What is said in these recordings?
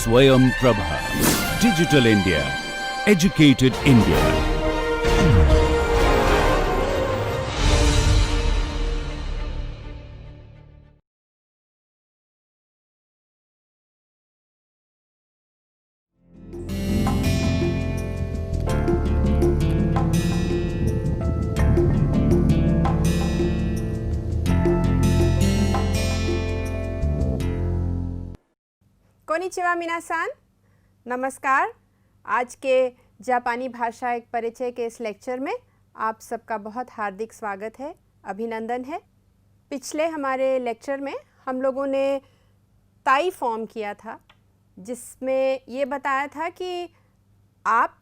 Swayam Prabha. Digital India. Educated India. कोनिचिवा मिनासान, नमस्कार। आज के जापानी भाषा एक परिचय के इस लेक्चर में आप सबका बहुत हार्दिक स्वागत है, अभिनंदन है। पिछले हमारे लेक्चर में हम लोगों ने ताई फॉर्म किया था, जिसमें ये बताया था कि आप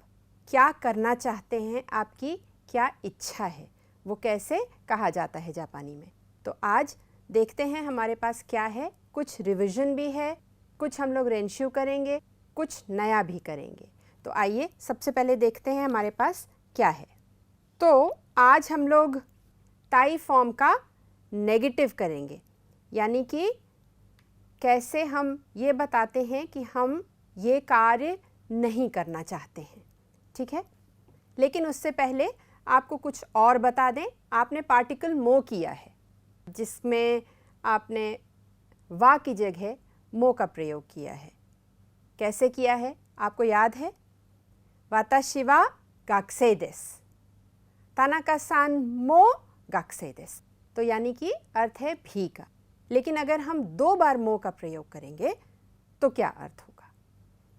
क्या करना चाहते हैं, आपकी क्या इच्छा है, वो कैसे कहा जाता है जापानी में। तो आज देखते हैं हमारे पास क्या है। कुछ रिवीजन भी है, कुछ हम लोग रेंशू करेंगे, कुछ नया भी करेंगे। तो आइए सबसे पहले देखते हैं हमारे पास क्या है। तो आज हम लोग ताई फॉर्म का नेगेटिव करेंगे, यानी कि कैसे हम ये बताते हैं कि हम ये कार्य नहीं करना चाहते हैं, ठीक है। लेकिन उससे पहले आपको कुछ और बता दें। आपने पार्टिकल मो किया है, जिसमें आपने वा की जगह मो का प्रयोग किया है। कैसे किया है आपको याद है? वाताशी वा गाकुसेई देसु, तानाका-सान मो गाकुसेई देसु। तो यानी कि अर्थ है भी का। लेकिन अगर हम 2 बार मो का प्रयोग करेंगे तो क्या अर्थ होगा?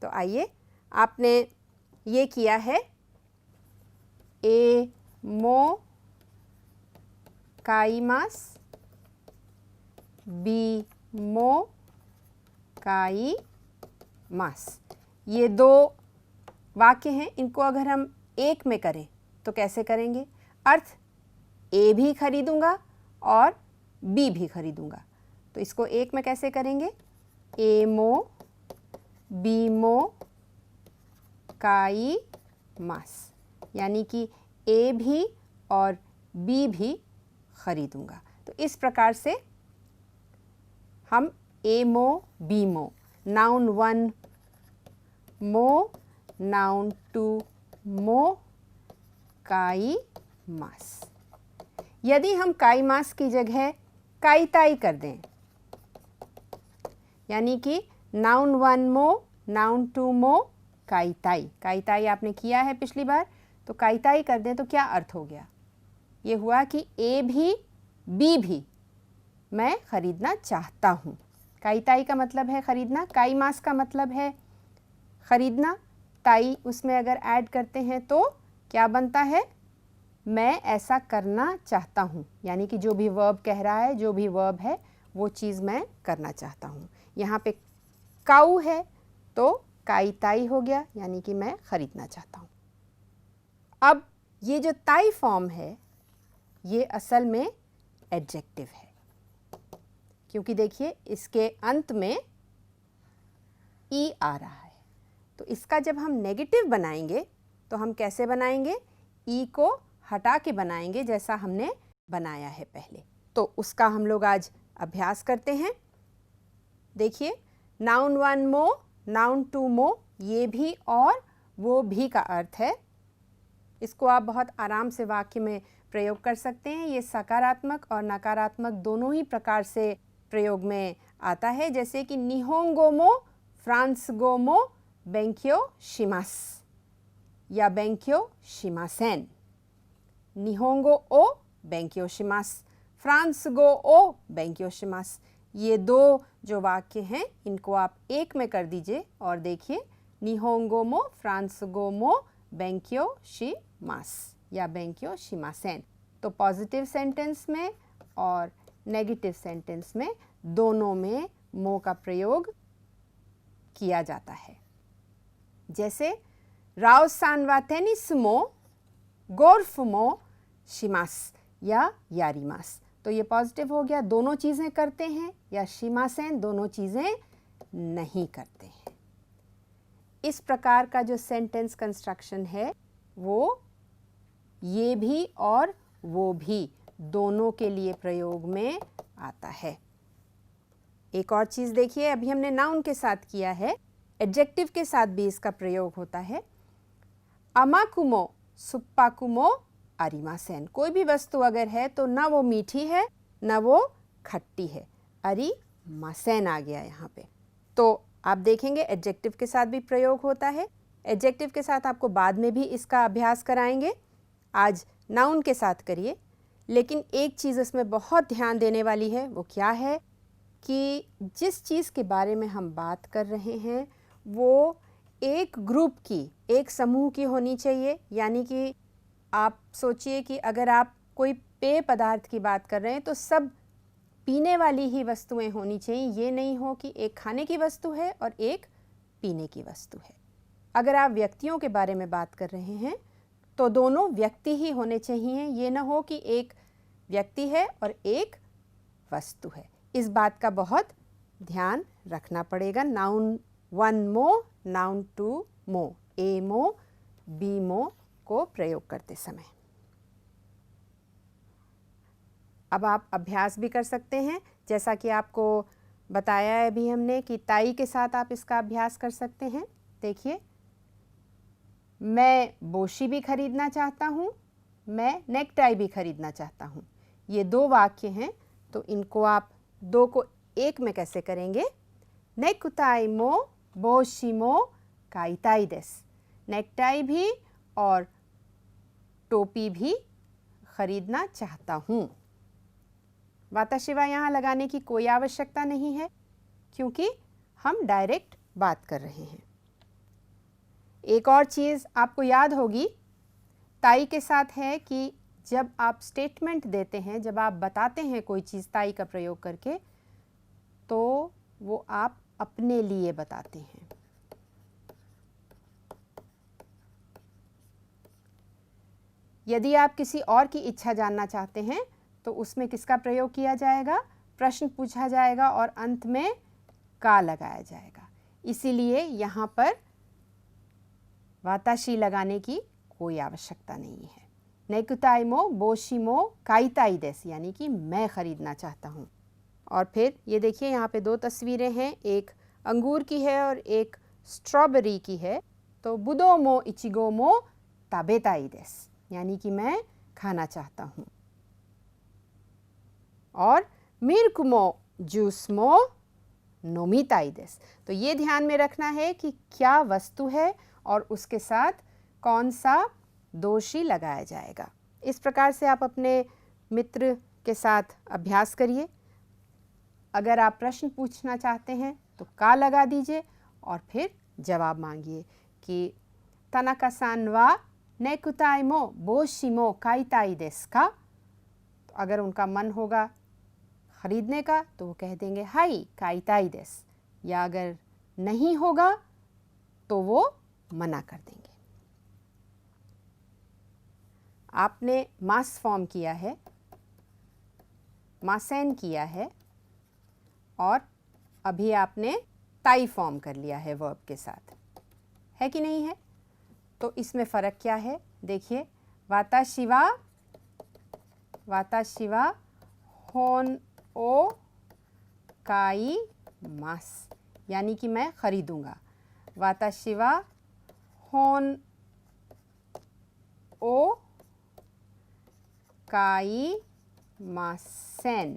तो आइए, आपने ये किया है, ए मो काइमास, बी मो काई मास। ये 2 वाक्य हैं। इनको अगर हम एक में करें तो कैसे करेंगे? अर्थ ए भी खरीदूंगा और बी भी खरीदूंगा। तो इसको एक में कैसे करेंगे? ए मो बी मो काई मास, यानी कि ए भी और बी भी खरीदूंगा। तो इस प्रकार से हम ए मो बी मो, नाउन 1 मो, नाउन 2 मो काई मास। यदि हम काई मास की जगह काई ताई कर दें, यानी कि नाउन 1 मो, नाउन 2 मो काई ताई। काई ताई आपने किया है पिछली बार, तो काई ताई कर दें तो क्या अर्थ हो गया? ये हुआ कि ए भी बी भी मैं खरीदना चाहता हूँ। काई ताई का मतलब है खरीदना, काई मास का मतलब है खरीदना। ताई उसमें अगर ऐड करते हैं तो क्या बनता है? मैं ऐसा करना चाहता हूँ, यानी कि जो भी वर्ब कह रहा है, जो भी वर्ब है, वो चीज़ मैं करना चाहता हूँ। यहाँ पे काऊ है तो काई ताई हो गया, यानी कि मैं खरीदना चाहता हूँ। अब ये जो ताई फॉर्म है, ये असल में एडजेक्टिव है, क्योंकि देखिए इसके अंत में ई आ रहा है। तो इसका जब हम नेगेटिव बनाएंगे तो हम कैसे बनाएंगे? ई को हटा के बनाएंगे, जैसा हमने बनाया है पहले। तो उसका हम लोग आज अभ्यास करते हैं। देखिए, नाउन 1 मो, नाउन 2 मो, ये भी और वो भी का अर्थ है। इसको आप बहुत आराम से वाक्य में प्रयोग कर सकते हैं। ये सकारात्मक और नकारात्मक दोनों ही प्रकार से प्रयोग में आता है। जैसे कि निहोंगो मो फ्रांस गो मो बेंक्यो शिमास या बेंक्यो शिमासेन। निहोंगो ओ बेंक्यो शिमास, फ्रांस गो ओ बेंक्यो शिमास। ये 2 जो वाक्य हैं, इनको आप एक में कर दीजिए और देखिए, निहोंगो मो फ्रांस गो मो बेंक्यो शिमास या बेंक्यो शिमासेन। तो पॉजिटिव सेंटेंस में और नेगेटिव सेंटेंस में दोनों में मो का प्रयोग किया जाता है। जैसे राओ सान वा टेनिस मो गोल्फ मो शिमास या यारीमास। तो ये पॉजिटिव हो गया, दोनों चीज़ें करते हैं, या शिमासेन दोनों चीज़ें नहीं करते हैं। इस प्रकार का जो सेंटेंस कंस्ट्रक्शन है वो ये भी और वो भी दोनों के लिए प्रयोग में आता है। एक और चीज़ देखिए, अभी हमने नाउन के साथ किया है, एडजेक्टिव के साथ भी इसका प्रयोग होता है। अमाकुमो सुप्पाकुमो अरिमासेन। कोई भी वस्तु अगर है तो ना वो मीठी है ना वो खट्टी है, अरिमासेन आ गया यहाँ पे। तो आप देखेंगे एडजेक्टिव के साथ भी प्रयोग होता है। एडजेक्टिव के साथ आपको बाद में भी इसका अभ्यास कराएंगे, आज नाउन के साथ करिए। लेकिन एक चीज़ इसमें बहुत ध्यान देने वाली है, वो क्या है कि जिस चीज़ के बारे में हम बात कर रहे हैं वो एक ग्रुप की, एक समूह की होनी चाहिए। यानी कि आप सोचिए कि अगर आप कोई पेय पदार्थ की बात कर रहे हैं तो सब पीने वाली ही वस्तुएं होनी चाहिए। ये नहीं हो कि एक खाने की वस्तु है और एक पीने की वस्तु है। अगर आप व्यक्तियों के बारे में बात कर रहे हैं तो दोनों व्यक्ति ही होने चाहिए। ये ना हो कि एक व्यक्ति है और एक वस्तु है। इस बात का बहुत ध्यान रखना पड़ेगा नाउन 1 मो, नाउन 2 मो, ए मो, बी मो को प्रयोग करते समय। अब आप अभ्यास भी कर सकते हैं, जैसा कि आपको बताया है अभी हमने कि ताई के साथ आप इसका अभ्यास कर सकते हैं। देखिए, मैं बोशी भी खरीदना चाहता हूँ, मैं नेकटाई भी खरीदना चाहता हूँ। ये दो वाक्य हैं, तो इनको आप दो को एक में कैसे करेंगे? नेकुताई मो बोशी मो काइताई देस। नेकटाई भी और टोपी भी खरीदना चाहता हूँ। वाताशिवा यहाँ लगाने की कोई आवश्यकता नहीं है क्योंकि हम डायरेक्ट बात कर रहे हैं। एक और चीज़ आपको याद होगी ताई के साथ है कि जब आप स्टेटमेंट देते हैं, जब आप बताते हैं कोई चीज़ ताई का प्रयोग करके, तो वो आप अपने लिए बताते हैं। यदि आप किसी और की इच्छा जानना चाहते हैं तो उसमें किसका प्रयोग किया जाएगा? प्रश्न पूछा जाएगा और अंत में का लगाया जाएगा। इसीलिए यहाँ पर वाताशी लगाने की कोई आवश्यकता नहीं है। नेकुताई मो बोशी मो काइताई देस, यानी कि मैं खरीदना चाहता हूँ। और फिर ये देखिए यहाँ पे दो तस्वीरें हैं, एक अंगूर की है और एक स्ट्रॉबेरी की है। तो बुदो मो इचिगो मो ताबेताई देस, यानी कि मैं खाना चाहता हूँ। और मिल्क मो जूस मो नोमिताई देस। तो ये ध्यान में रखना है कि क्या वस्तु है और उसके साथ कौन सा दोषी लगाया जाएगा। इस प्रकार से आप अपने मित्र के साथ अभ्यास करिए। अगर आप प्रश्न पूछना चाहते हैं तो का लगा दीजिए और फिर जवाब मांगिए कि तनाका-सान वा नेकुताई मो बोशी मो काइताई देस का। तो अगर उनका मन होगा खरीदने का तो वो कह देंगे हाई काइताई देस, या अगर नहीं होगा तो वो मना कर देंगे। आपने मास फॉर्म किया है, मासेन किया है और अभी आपने ताई फॉर्म कर लिया है वर्ब के साथ, है कि नहीं है? तो इसमें फ़र्क क्या है? देखिए, वाताशिवा होन ओ काई मास, यानी कि मैं खरीदूंगा। वाताशिवा होन ओ काई मासेन,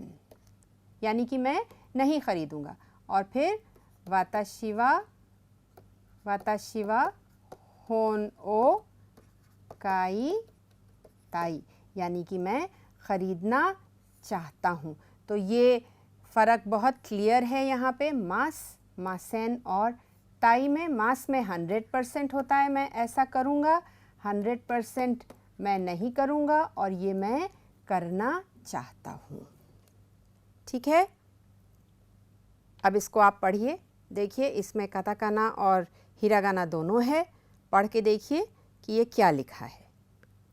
यानी कि मैं नहीं खरीदूंगा। और फिर वाताशिवा होन ओ काई ताई, यानी कि मैं खरीदना चाहता हूँ। तो ये फ़र्क बहुत क्लियर है यहाँ पे। मास, मासेन और ताई में मास में 100% होता है मैं ऐसा करूँगा, 100% मैं नहीं करूँगा और ये मैं करना चाहता हूँ। ठीक है, अब इसको आप पढ़िए। देखिए, इसमें काताकाना और हिरागाना दोनों है। पढ़ के देखिए कि ये क्या लिखा है।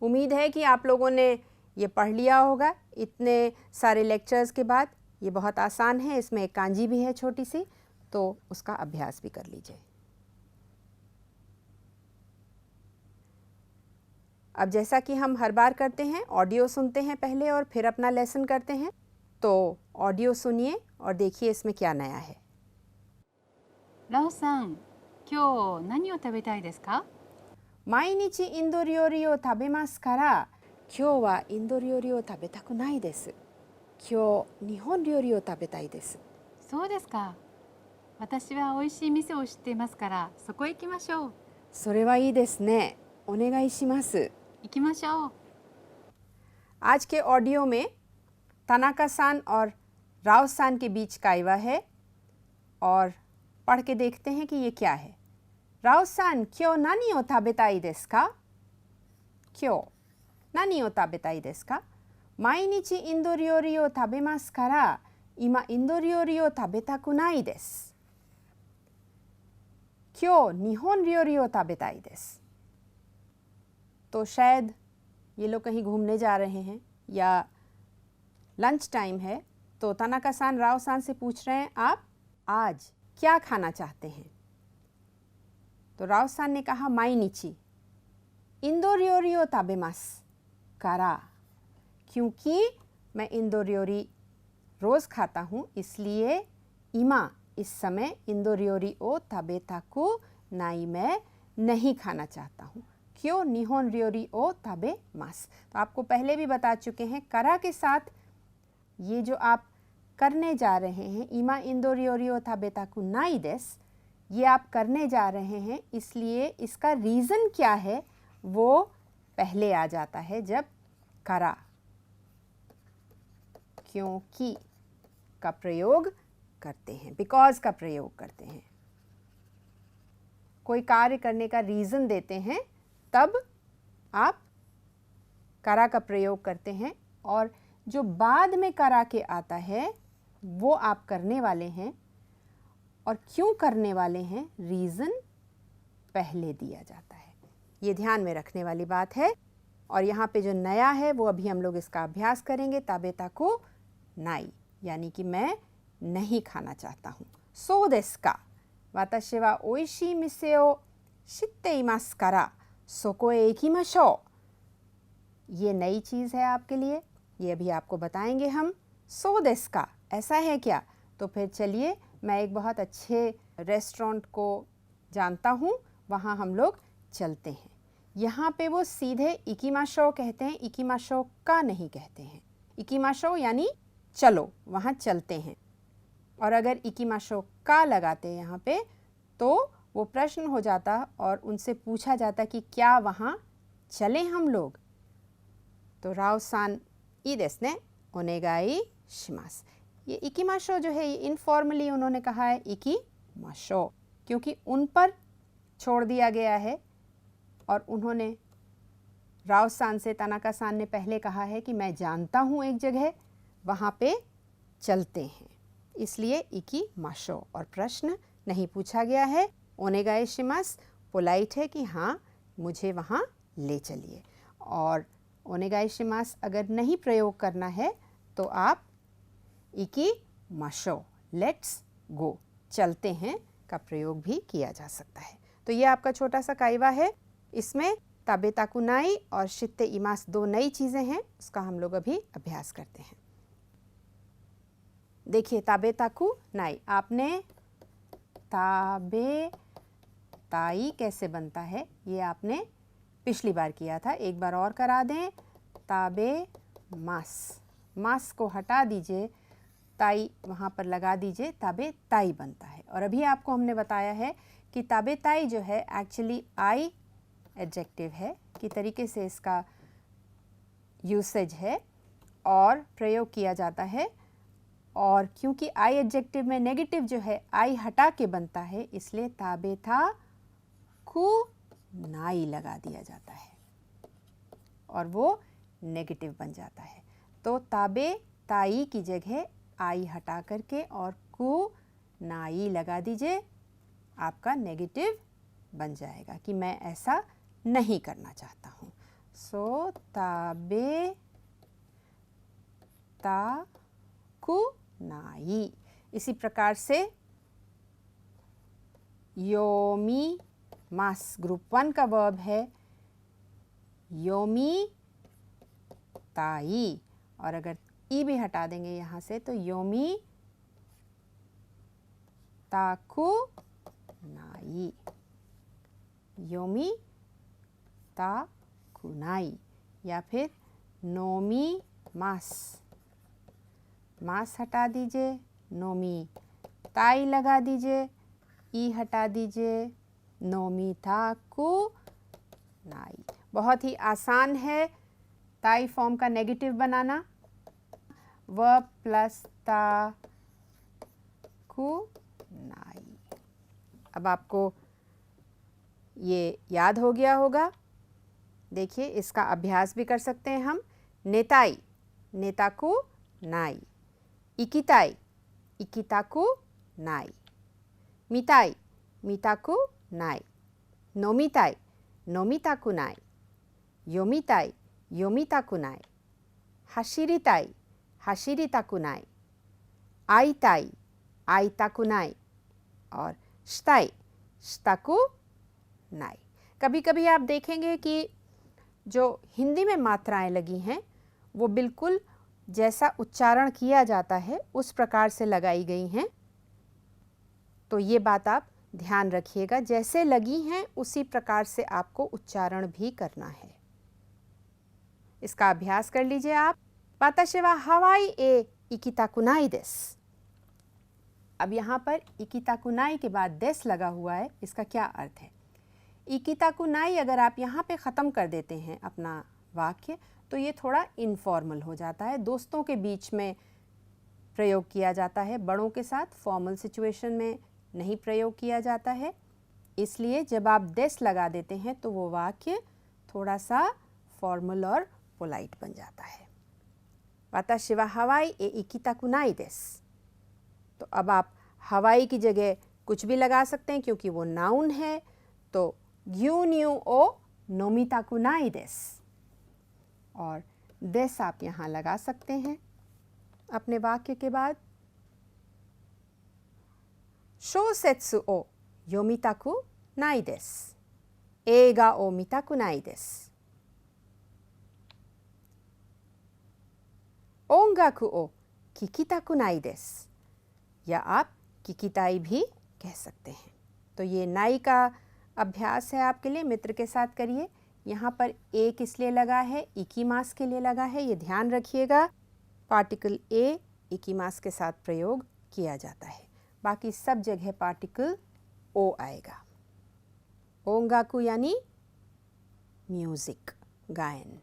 उम्मीद है कि आप लोगों ने ये पढ़ लिया होगा। इतने सारे लेक्चर्स के बाद ये बहुत आसान है। इसमें एक कांजी भी है छोटी सी, तो उसका अभ्यास भी कर लीजिए। अब जैसा कि हम हर बार करते हैं, ऑडियो सुनते हैं पहले और फिर अपना लेसन करते हैं। तो ऑडियो सुनिए और देखिए इसमें क्या नया है।ラオさん、今日何を食べたいですか？毎日インド料理を食べますから今日はインド料理を食べたくないです。今日日本料理を食べたいです。そうですか。私は美味しい店を知っていますからそこへ行きましょう。それはいいですね。お願いします。行きましょう。आज के ऑडियो में तनाका सान और राव सान के बीच काइवा है और पढ़ के देखते हैं कि ये क्या है। राव सान क्यों नानी ओ ताबेताई देस का? क्यों नानी ओ ताबेताई देस का? 毎日インド料理を食べますから今インド料理を食べたくないです。今日日本料理を食べたいです。तो शायद ये लोग कहीं घूमने जा रहे हैं या लंच टाइम है तो तनाका सान राव सान से पूछ रहे हैं आप आज क्या खाना चाहते हैं। तो राव सान ने कहा माइनिची इंदो र्योरी ओ ताबेमास कारा क्योंकि मैं इंदो र्योरी रोज़ खाता हूँ इसलिए इमा इस समय इंदो र्योरी ओ ताबेताकु नाई मैं नहीं खाना चाहता हूँ। क्यों निहोन र्योरी ओ ताबे मास। तो आपको पहले भी बता चुके हैं करा के साथ ये जो आप करने जा रहे हैं इमा इंदो र्योरी ओ ताबेताकु नाई देस ये आप करने जा रहे हैं इसलिए इसका रीज़न क्या है वो पहले आ जाता है जब करा क्योंकि का प्रयोग करते हैं बिकॉज का प्रयोग करते हैं। कोई कार्य करने का रीज़न देते हैं तब आप करा का प्रयोग करते हैं और जो बाद में करा के आता है वो आप करने वाले हैं और क्यों करने वाले हैं रीज़न पहले दिया जाता है। ये ध्यान में रखने वाली बात है। और यहाँ पे जो नया है वो अभी हम लोग इसका अभ्यास करेंगे। ताबेताकु नाई यानी कि मैं नहीं खाना चाहता हूँ। सो देसु का वाताशी वा ओइशी मिसे ओ शित्ते इमासु कारा सोको ए इकिमाशो। ये नई चीज़ है आपके लिए, ये अभी आपको बताएंगे हम। सो देसु का ऐसा है क्या? तो फिर चलिए मैं एक बहुत अच्छे रेस्टोरेंट को जानता हूँ वहाँ हम लोग चलते हैं। यहाँ पे वो सीधे इकिमाशो कहते हैं, इकिमाशो का नहीं कहते हैं। इकिमाशो यानी चलो वहाँ चलते हैं। और अगर इकिमाशो का लगाते हैं यहाँ पे तो वो प्रश्न हो जाता और उनसे पूछा जाता कि क्या वहाँ चले हम लोग। तो राव सान ई देसु ने ओनेगाई शिमास। ये इकिमाशो जो है ये इनफॉर्मली उन्होंने कहा है इकिमाशो क्योंकि उन पर छोड़ दिया गया है और उन्होंने राव सान से तनाका सान ने पहले कहा है कि मैं जानता हूँ एक जगह वहाँ पे चलते हैं इसलिए इकिमाशो और प्रश्न नहीं पूछा गया है। ओनेगाई शिमास पोलाइट है कि हाँ मुझे वहाँ ले चलिए। और ओनेगाई शिमास अगर नहीं प्रयोग करना है तो आप इकिमाशो लेट्स गो चलते हैं का प्रयोग भी किया जा सकता है। तो ये आपका छोटा सा काइवा है। इसमें ताबेताकु नाई और शित्ते इमास दो नई चीज़ें हैं उसका हम लोग अभी अभ्यास करते हैं। देखिए ताबेताकु नाई आपने ताबे ताई कैसे बनता है ये आपने पिछली बार किया था, एक बार और करा दें। ताबे मास, मास को हटा दीजिए, ताई वहाँ पर लगा दीजिए, ताबे ताई बनता है। और अभी आपको हमने बताया है कि ताबे ताई जो है एक्चुअली आई एडजेक्टिव है कि तरीके से इसका यूसेज है और प्रयोग किया जाता है। और क्योंकि आई एडजेक्टिव में नेगेटिव जो है आई हटा के बनता है इसलिए ताबेता कु नाई लगा दिया जाता है और वो नेगेटिव बन जाता है। तो ताबे ताई की जगह आई हटा करके और कु नाई लगा दीजिए, आपका नेगेटिव बन जाएगा कि मैं ऐसा नहीं करना चाहता हूँ। सो ताबे ताकु नाई। इसी प्रकार से योमी मास ग्रुप 1 का वर्ब है योमी ताई और अगर ई भी हटा देंगे यहाँ से तो योमी ताकु नाई। योमी ताकुनाई, या फिर नोमी मास, मास हटा दीजिए, नोमी ताई लगा दीजिए, ई हटा दीजिए, नोमी ताकु नाई। बहुत ही आसान है ताई फॉर्म का नेगेटिव बनाना, व प्लस ता कु नाई। अब आपको ये याद हो गया होगा। देखिए इसका अभ्यास भी कर सकते हैं हम। नेताई, नेताकु नाई, इकिताई, इकिताकु नाई, मिताई, मिताकु नाई, नोमिताई, नोमिताकु नाई, योमिताई, योमिताकु नाई, हाशिरिताई, हाशिरिताकु नाई, आईताई, आईताकु नाई, और शिताई, शिताकु नाई। कभी कभी आप देखेंगे कि जो हिंदी में मात्राएं लगी हैं वो बिल्कुल जैसा उच्चारण किया जाता है उस प्रकार से लगाई गई हैं। तो ये बात आप ध्यान रखिएगा, जैसे लगी हैं उसी प्रकार से आपको उच्चारण भी करना है। इसका अभ्यास कर लीजिए आप। वाताशी वा हवाई ए इकिताकुनाई देसु। अब यहाँ पर इकिताकुनाई के बाद देस लगा हुआ है, इसका क्या अर्थ है? इकिताकुनाई अगर आप यहाँ पे ख़त्म कर देते हैं अपना वाक्य तो ये थोड़ा इनफॉर्मल हो जाता है, दोस्तों के बीच में प्रयोग किया जाता है, बड़ों के साथ फॉर्मल सिचुएशन में नहीं प्रयोग किया जाता है। इसलिए जब आप देस लगा देते हैं तो वो वाक्य थोड़ा सा फॉर्मल और पोलाइट बन जाता है। वाताशी वा हवाई ए इकिताकुनाई देसु। तो अब आप हवाई की जगह कुछ भी लगा सकते हैं क्योंकि वो नाउन है, तो ग्यून्यू ओ नोमिताकुनाई देसु, और देस आप यहाँ लगा सकते हैं अपने वाक्य के बाद। शोसेत्सु ओ योमिताकु नाई देसु, एगा ओ मिताकुनाई देसु, ओंगाकु ओ किकिताकुनाई देसु, या आप किकिताई भी कह सकते हैं। तो ये नाई का अभ्यास है आपके लिए, मित्र के साथ करिए। यहाँ पर ए किस लिए लगा है? इकीमास के लिए लगा है, ये ध्यान रखिएगा। पार्टिकल ए इकीमास के साथ प्रयोग किया जाता है, बाकी सब जगह पार्टिकल ओ आएगा। ओंगाकु यानी म्यूजिक, गायन।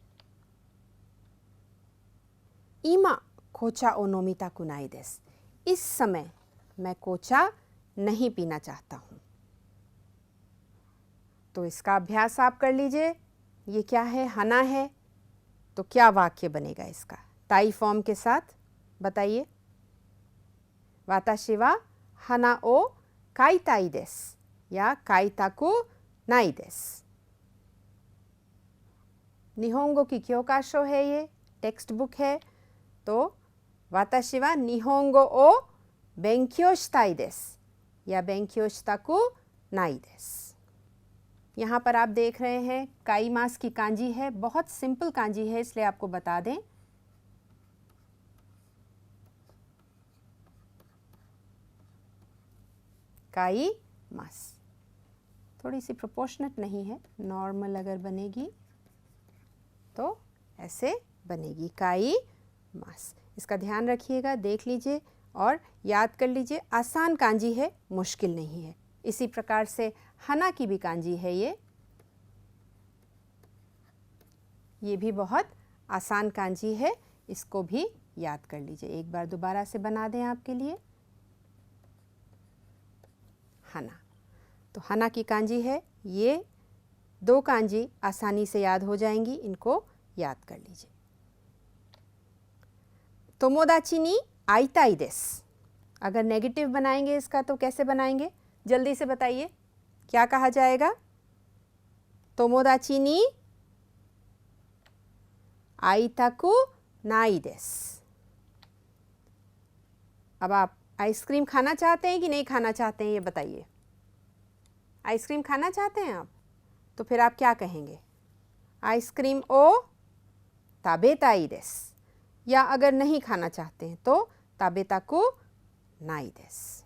इमा कोचा ओ नोमिताकुनाई देसु। इस समय मैं कोचा नहीं पीना चाहता हूँ। तो इसका अभ्यास आप कर लीजिए। ये क्या है? हना है, तो क्या वाक्य बनेगा इसका ताई फॉर्म के साथ? बताइए। वाताशी वा हना ओ काइताई देसु या काइताकु नाई देसु। निहोंगो की क्योकाशो है, ये टेक्स्ट बुक है, तो वाताशी वा निहोंगो ओ बेंक्यो शिताई देसु या बेंक्यो शिताकु नाई देसु। यहाँ पर आप देख रहे हैं काई मास की कांजी है, बहुत सिंपल कांजी है इसलिए आपको बता दें। काई मास थोड़ी सी प्रोपोर्शनेट नहीं है, नॉर्मल अगर बनेगी तो ऐसे बनेगी, काई मास। इसका ध्यान रखिएगा, देख लीजिए और याद कर लीजिए। आसान कांजी है, मुश्किल नहीं है। इसी प्रकार से हना की भी कांजी है, ये भी बहुत आसान कांजी है, इसको भी याद कर लीजिए। एक बार दोबारा से बना दें आपके लिए। हना, तो हना की कांजी है, ये दो कांजी आसानी से याद हो जाएंगी, इनको याद कर लीजिए। तोमोदाची नी आईताई देसु। अगर नेगेटिव बनाएंगे इसका तो कैसे बनाएंगे? जल्दी से बताइए, क्या कहा जाएगा? तोमोदाची नी आईताकु नाई देसु। अब आप आइसक्रीम खाना चाहते हैं कि नहीं खाना चाहते हैं, ये बताइए। आइसक्रीम खाना चाहते हैं आप, तो फिर आप क्या कहेंगे? आइसक्रीम ओ ताबेताई देसु, या अगर नहीं खाना चाहते हैं तो ताबेताकु नाई देसु।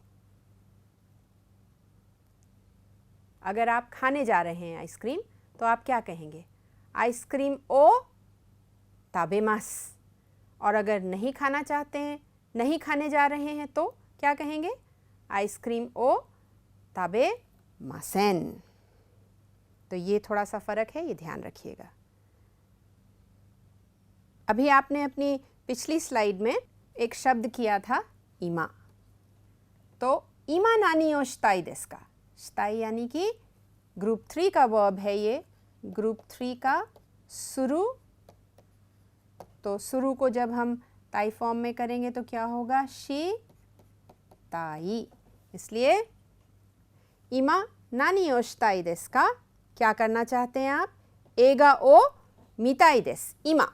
अगर आप खाने जा रहे हैं आइसक्रीम तो आप क्या कहेंगे? आइसक्रीम ओ ताबेमास। और अगर नहीं खाना चाहते हैं, नहीं खाने जा रहे हैं तो क्या कहेंगे? आइसक्रीम ओ ताबे मासेन। तो ये थोड़ा सा फ़र्क है, ये ध्यान रखिएगा। अभी आपने अपनी पिछली स्लाइड में एक शब्द किया था इमा। तो इमा नानी ओ शिताई देसु का? शिताई यानी कि ग्रुप 3 का वर्ब है ये, ग्रुप 3 का सुरु। तो सुरु को जब हम ताई फॉर्म में करेंगे तो क्या होगा? शी ताई। इसलिए इमा नानी ओ शिताई देसु का? क्या करना चाहते हैं आप? एगा ओ मिताई देसु। इमा,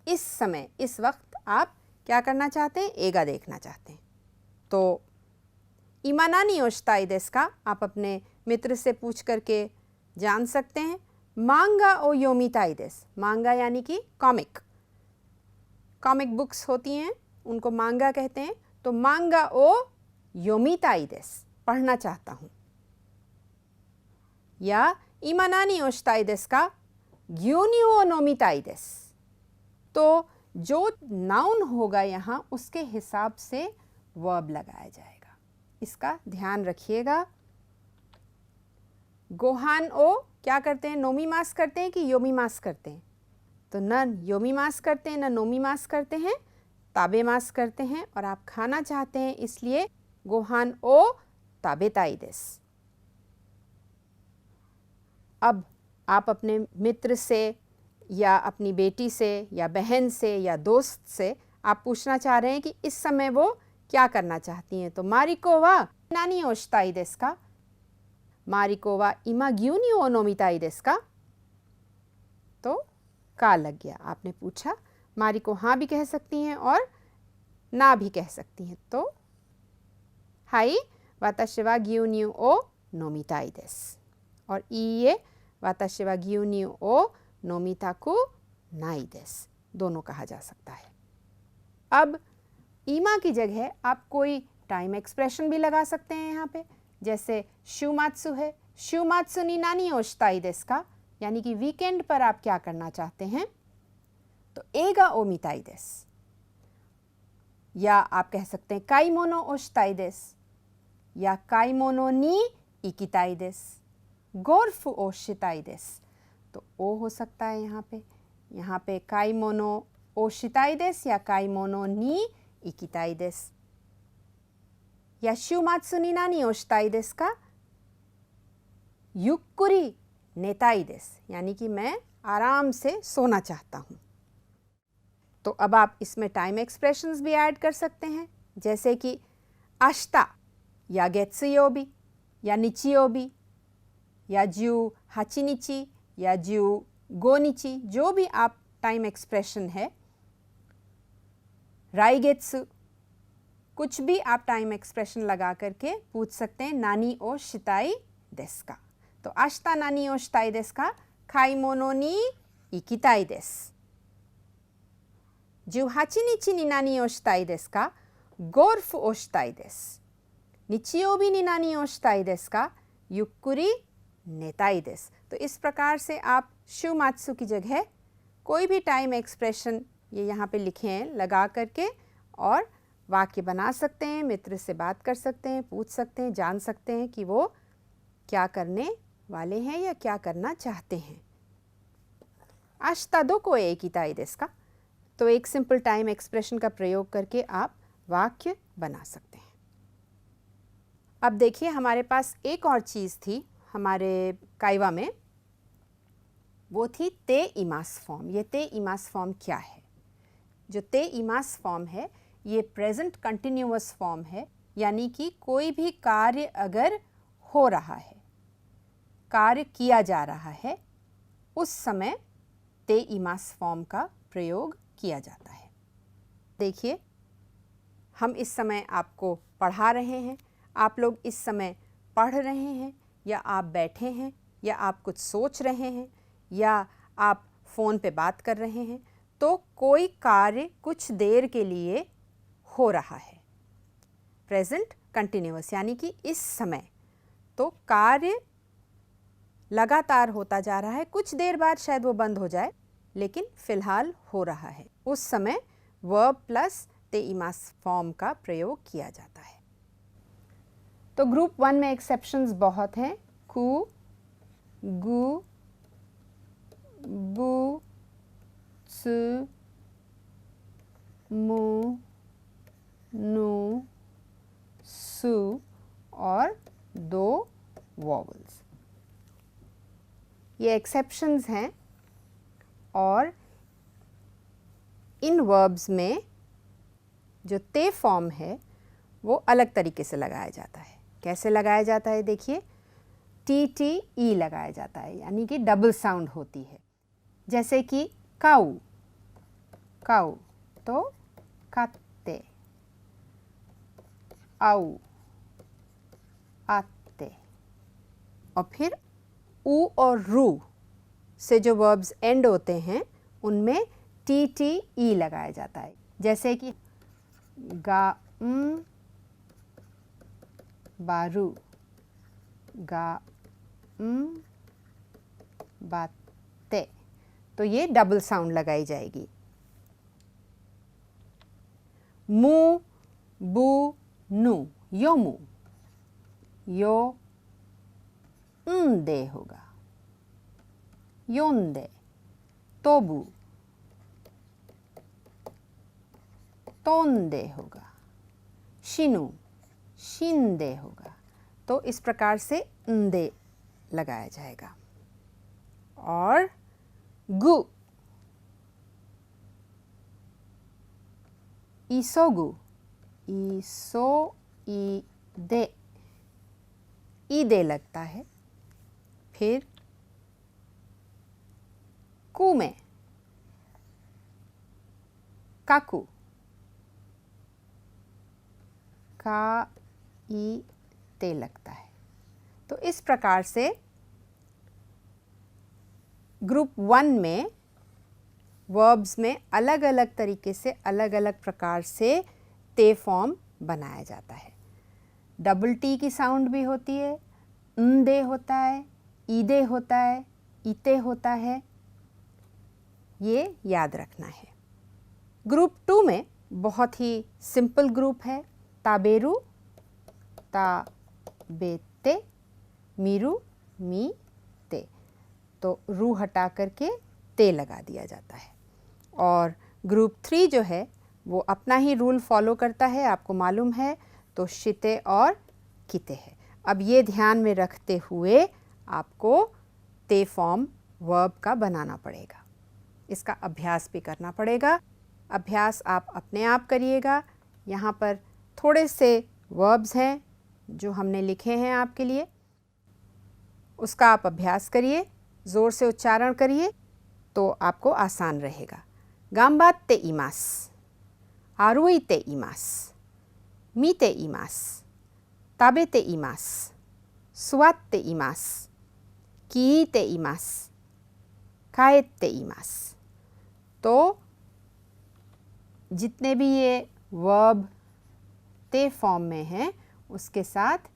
इस समय, इस वक्त आप क्या करना चाहते हैं? एगा देखना चाहते हैं। तो इमा नानी ओ शिताई देसु का आप अपने मित्र से पूछ करके जान सकते हैं। मांगा ओ योमिताई देसु। मांगा यानी कि कॉमिक, कॉमिक बुक्स होती हैं, उनको मांगा कहते हैं। तो मांगा ओ योमिताई देसु, पढ़ना चाहता हूँ। या इमा नानी ओ शिताई देसु का? ग्यून्यू ओ नोमिताई देसु। तो जो नाउन होगा यहाँ उसके हिसाब से वर्ब लगाया जाएगा, इसका ध्यान रखिएगा। गोहान ओ क्या करते हैं? नोमीमास करते हैं कि योमीमास करते हैं? तो न योमीमास करते हैं न नोमीमास करते हैं, ताबेमास करते हैं। और आप खाना चाहते हैं इसलिए गोहान ओ ताबेताई देसु। अब आप अपने मित्र से या अपनी बेटी से या बहन से या दोस्त से आप पूछना चाह रहे हैं कि इस समय वो क्या करना चाहती हैं। तो मारिको वा नानी ओ शिताई देसु का? मारिको वा इमा ग्यून्यू ओ नोमिताई देसु का? तो का लग गया, आपने पूछा। मारिको हाँ भी कह सकती हैं और ना भी कह सकती हैं। तो हाई वाताशी वा ग्यून्यू ओ नोमिताई देसु। और इए वाताशी वा ग्यून्यू ओ नोमिताकु नाई देसु, दोनों कहा जा सकता है। अब इमा की जगह आप कोई टाइम एक्सप्रेशन भी लगा सकते हैं यहाँ पे, जैसे शूमात्सु है। शूमात्सु नि नानी ओ शिताई देसु का? यानी कि वीकेंड पर आप क्या करना चाहते हैं? तो एगा ओ मिताई देसु। या आप कह सकते हैं काइमोनो ओ शिताई देसु या काइमोनो नि इकिताई देसु, गोल्फ ओ शिताई देसु। तो ओ हो सकता है यहाँ पे काइमोनो ओ शिताई देसु या काइमोनो नि इकिताई देसु। या शूमात्सु नि नानी ओ शिताई देसु का? युक्कुरी नेताई देसु, यानी कि मैं आराम से सोना चाहता हूँ। तो अब आप इसमें टाइम एक्सप्रेशंस भी ऐड कर सकते हैं, जैसे कि आशिता या गेत्सुयोबी या निचियोबी या ज्यू हाचिनिची या ज्यू गोनिची, जो भी आप टाइम एक्सप्रेशन है। राइगेत्सु, कुछ भी आप टाइम एक्सप्रेशन लगा करके पूछ सकते हैं नानी ओ शिताई देसु का? तो आशिता नानी ओ शिताई देसु का? खाइमोनो नि इकिताई देसु। 18日に何をしたいですか? ゴルフをしたいです。日曜日に何をしたいですか? ゆっくり寝たいです。तो इस प्रकार से आप शूमात्सु की जगह कोई भी टाइम एक्सप्रेशन ये यहाँ पे लिखे हैं लगा करके और वाक्य बना सकते हैं, मित्र से बात कर सकते हैं, पूछ सकते हैं, जान सकते हैं कि वो क्या करने वाले हैं या क्या करना चाहते हैं। आशिता दोको ए इकिताई देसु का? तो एक सिंपल टाइम एक्सप्रेशन का प्रयोग करके आप वाक्य बना सकते हैं। अब देखिए हमारे पास एक और चीज़ थी हमारे काइवा में, वो थी ते इमास फॉर्म। ये ते इमास फॉर्म क्या है? जो ते इमास फॉर्म है ये प्रेजेंट कंटिन्यूअस फॉर्म है, यानी कि कोई भी कार्य अगर हो रहा है, कार्य किया जा रहा है, उस समय ते इमास फॉर्म का प्रयोग किया जाता है। देखिए हम इस समय आपको पढ़ा रहे हैं, आप लोग इस समय पढ़ रहे हैं या आप बैठे हैं या आप कुछ सोच रहे हैं या आप फ़ोन पे बात कर रहे हैं, तो कोई कार्य कुछ देर के लिए हो रहा है। प्रेजेंट कंटिन्यूअस यानी कि इस समय, तो कार्य लगातार होता जा रहा है, कुछ देर बाद शायद वो बंद हो जाए, लेकिन फिलहाल हो रहा है, उस समय वर्ब प्लस ते इमास फॉर्म का प्रयोग किया जाता है। तो ग्रुप 1 में एक्सेप्शंस बहुत हैं। कु, गु, बु, त्सु, मु, नु, सु और 2 वॉवल्स। ये एक्सेप्शंस हैं और इन वर्ब्स में जो ते फॉर्म है वो अलग तरीके से लगाया जाता है। कैसे लगाया जाता है देखिए, टी टी ई लगाया जाता है, यानी कि डबल साउंड होती है। जैसे कि काऊ, काऊ तो काते, आऊ, आते। और फिर ऊ और रू से जो वर्ब्स एंड होते हैं उनमें टी टी ई लगाया जाता है। जैसे कि गा बारू, गा बाते, तो ये डबल साउंड लगाई जाएगी। मु, बु, नु, यो मु, यो दे होगा, योंदे, तोबू, तोंदे होगा, शिनु, शिंदे होगा। तो इस प्रकार से दे लगाया जाएगा। और गु, इसोगु, इसो ई दे लगता है। फिर कु में काकू, का ई ते लगता है। तो इस प्रकार से ग्रुप 1 में वर्ब्स में अलग अलग तरीके से अलग अलग प्रकार से ते फॉर्म बनाया जाता है। डबल टी की साउंड भी होती है, दे होता है, ईदे होता है, इते होता है, ये याद रखना है। ग्रुप 2 में बहुत ही सिंपल ग्रुप है। ताबेरु, ता बेते, मीरू, मी ते। तो रू हटा करके ते लगा दिया जाता है। और ग्रुप 3 जो है वो अपना ही रूल फॉलो करता है, आपको मालूम है, तो शिते और किते है। अब ये ध्यान में रखते हुए आपको ते फॉर्म वर्ब का बनाना पड़ेगा, इसका अभ्यास भी करना पड़ेगा। अभ्यास आप अपने आप करिएगा। यहाँ पर थोड़े से वर्ब्स हैं जो हमने लिखे हैं आपके लिए, उसका आप अभ्यास करिए, ज़ोर से उच्चारण करिए तो आपको आसान रहेगा। गाम्बात्ते इमास, आरुइते इमास, मीते इमास, ताबेते इमास, सुवात्ते इमास, कीते इमास, काएत्ते इमास। तो जितने भी ये वर्ब ते फॉर्म में हैं उसके साथ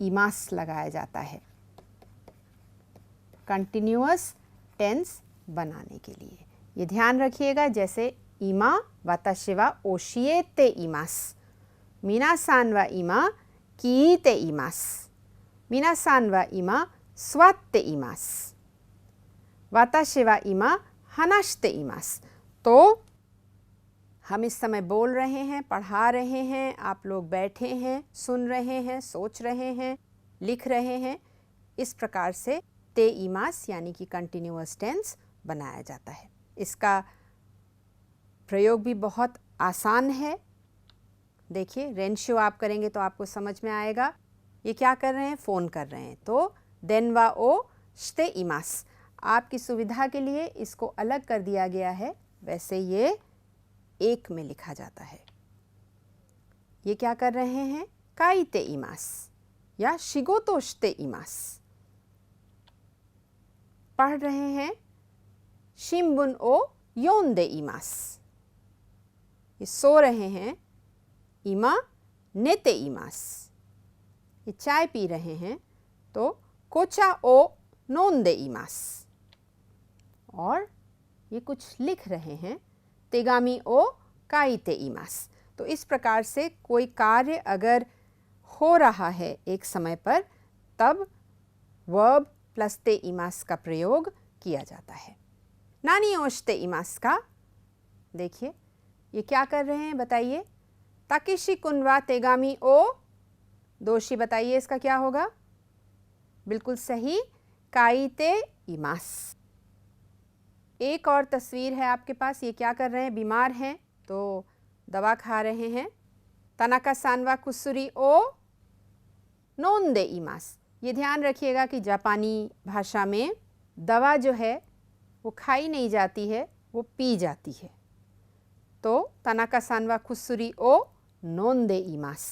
इमास लगाया जाता है कंटिन्यूअस टेंस बनाने के लिए। ये ध्यान रखिएगा, जैसे इमा वाताशी वा ओशिएते इमास, मीनासान वा इमा कीते इमास, मीनासान वा इमा स्वात्ते इमास, वाताशी वा इमा हनाश्ते इमास। तो हम इस समय बोल रहे हैं, पढ़ा रहे हैं, आप लोग बैठे हैं, सुन रहे हैं, सोच रहे हैं, लिख रहे हैं। इस प्रकार से ते इमास यानी कि कंटिन्यूअस टेंस बनाया जाता है। इसका प्रयोग भी बहुत आसान है। देखिए, रेंशियो आप करेंगे तो आपको समझ में आएगा। ये क्या कर रहे हैं, फ़ोन कर रहे हैं, तो देन वा ओ श्ते इमास। आपकी सुविधा के लिए इसको अलग कर दिया गया है, वैसे ये एक में लिखा जाता है। ये क्या कर रहे हैं, काईते इमास या शिगोतो श्ते इमास। पढ़ रहे हैं, शिम्बुन ओ योंदे इमास। ये सो रहे हैं, इमा नेते इमास। ये चाय पी रहे हैं, तो कोचा ओ नोंदे इमास। और ये कुछ लिख रहे हैं, तेगामी ओ काइते इमास। तो इस प्रकार से कोई कार्य अगर हो रहा है एक समय पर, तब वर्ब प्लस ते इमास का प्रयोग किया जाता है। नानी ओशते इमास का, देखिए ये क्या कर रहे हैं बताइए। ताकेशी कुनवा तेगामी ओ, दोषी बताइए इसका क्या होगा। बिल्कुल सही, काइते इमास। एक और तस्वीर है आपके पास, ये क्या कर रहे हैं, बीमार हैं तो दवा खा रहे हैं। तनाका सानवा कुसुरी ओ नोंदे इमास। ये ध्यान रखिएगा कि जापानी भाषा में दवा जो है वो खाई नहीं जाती है, वो पी जाती है। तो तनाका सानवा कुसुरी ओ नोंदे इमास।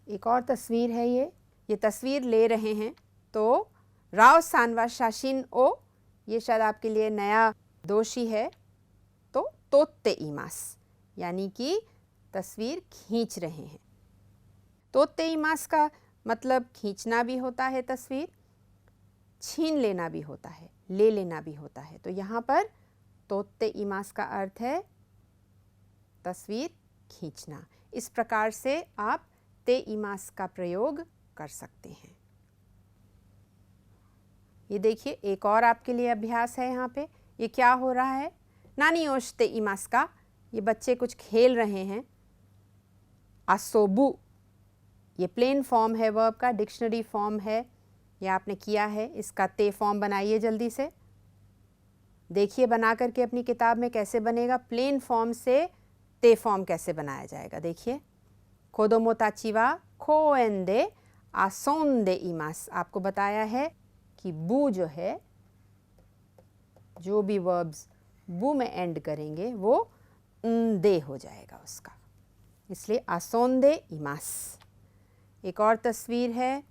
एक और तस्वीर है, ये तस्वीर ले रहे हैं तो राव सानवा शाशिन ओ, ये शायद आपके लिए नया दोषी है, तो तोत्ते इमास, यानी कि तस्वीर खींच रहे हैं। तोत्ते इमास का मतलब खींचना भी होता है तस्वीर, छीन लेना भी होता है, ले लेना भी होता है। तो यहाँ पर तोत्ते इमास का अर्थ है तस्वीर खींचना। इस प्रकार से आप ते इमास का प्रयोग कर सकते हैं। ये देखिए एक और आपके लिए अभ्यास है यहाँ पे। ये क्या हो रहा है, नानी ओशते इमास का, ये बच्चे कुछ खेल रहे हैं। आसोबु, ये प्लेन फॉर्म है वर्ब का, डिक्शनरी फॉर्म है, ये आपने किया है। इसका ते फॉर्म बनाइए जल्दी से, देखिए बना करके अपनी किताब में कैसे बनेगा। प्लेन फॉर्म से ते फॉर्म कैसे बनाया जाएगा, देखिए। कोदोमो ताची वा कोएन दे आसोंदे इमास। आपको बताया है कि बू जो है, जो भी वर्ब्स बू में एंड करेंगे वो दे हो जाएगा उसका, इसलिए आसोंदे इमास। एक और तस्वीर है,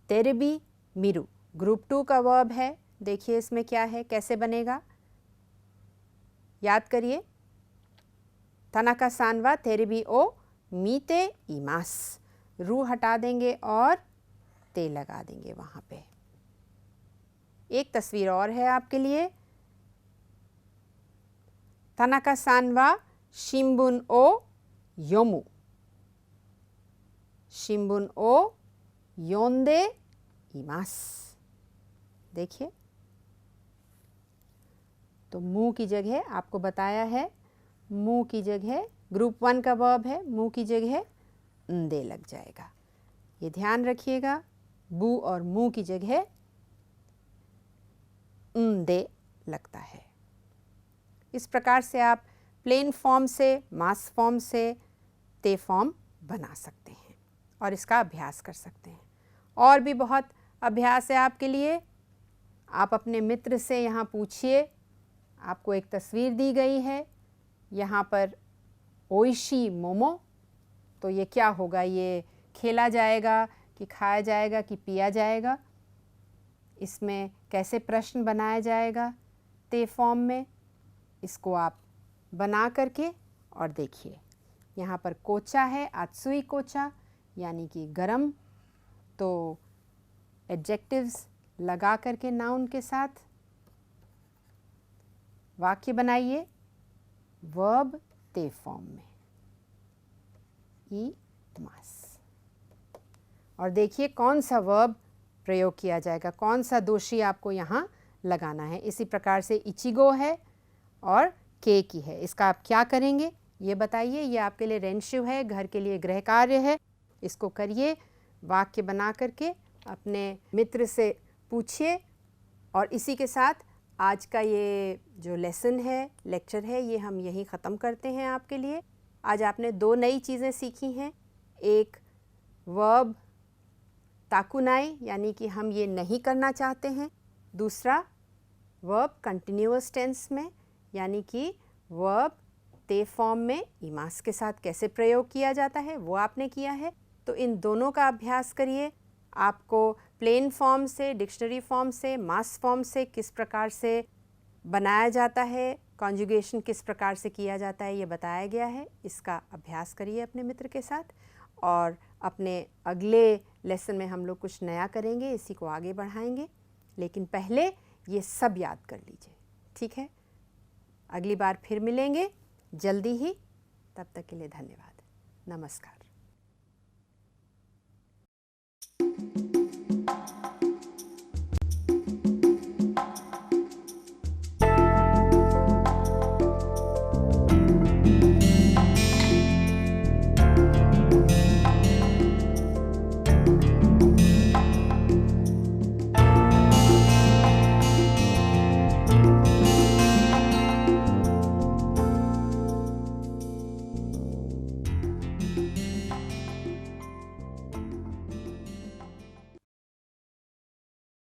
तेरेबी मिरु, ग्रुप 2 का वर्ब है। देखिए इसमें क्या है, कैसे बनेगा, याद करिए। तनाका सानवा तेरेबी ओ मीते इमास। रू हटा देंगे और ते लगा देंगे वहाँ पे। एक तस्वीर और है आपके लिए, तनाका सानवा शिम्बुन ओ योमु। शिम्बुन ओ योंदे इमास। देखिए, तो मुंह की जगह आपको बताया है, मुंह की जगह ग्रुप 1 का वर्ब है, मुंह की जगह दे लग जाएगा। ये ध्यान रखिएगा, बू और मुंह की जगह दे लगता है। इस प्रकार से आप प्लेन फॉर्म से, मास फॉर्म से ते फॉर्म बना सकते हैं और इसका अभ्यास कर सकते हैं। और भी बहुत अभ्यास है आपके लिए। आप अपने मित्र से यहाँ पूछिए। आपको एक तस्वीर दी गई है, यहाँ पर ओइशी मोमो, तो ये क्या होगा, ये खेला जाएगा कि खाया जाएगा कि पिया जाएगा। इसमें कैसे प्रश्न बनाया जाएगा ते फॉर्म में, इसको आप बना करके और देखिए। यहाँ पर कोचा है, आत्सुई कोचा, यानी कि गरम। तो एडजेक्टिव्स लगा करके नाउन के साथ वाक्य बनाइए वर्ब ते फॉर्म में, ई मास। और देखिए कौन सा वर्ब प्रयोग किया जाएगा, कौन सा दोषी आपको यहाँ लगाना है। इसी प्रकार से इचिगो है और के की है, इसका आप क्या करेंगे ये बताइए। ये आपके लिए रेंशिव है, घर के लिए गृह कार्य है, इसको करिए, वाक्य बना करके अपने मित्र से पूछिए। और इसी के साथ आज का ये जो लेसन है, लेक्चर है, ये हम यहीं ख़त्म करते हैं आपके लिए। आज आपने 2 नई चीज़ें सीखी हैं। एक वर्ब ताकुनाई, यानी कि हम ये नहीं करना चाहते हैं। दूसरा वर्ब कंटिन्यूअस टेंस में, यानी कि वर्ब ते फॉर्म में इमास के साथ कैसे प्रयोग किया जाता है, वो आपने किया है। तो इन दोनों का अभ्यास करिए। आपको प्लेन फॉर्म से, डिक्शनरी फॉर्म से, मास फॉर्म से किस प्रकार से बनाया जाता है, कॉन्जुगेशन किस प्रकार से किया जाता है, ये बताया गया है। इसका अभ्यास करिए अपने मित्र के साथ और अपने अगले लेसन में हम लोग कुछ नया करेंगे, इसी को आगे बढ़ाएंगे, लेकिन पहले ये सब याद कर लीजिए, ठीक है। अगली बार फिर मिलेंगे जल्दी ही, तब तक के लिए धन्यवाद, नमस्कार।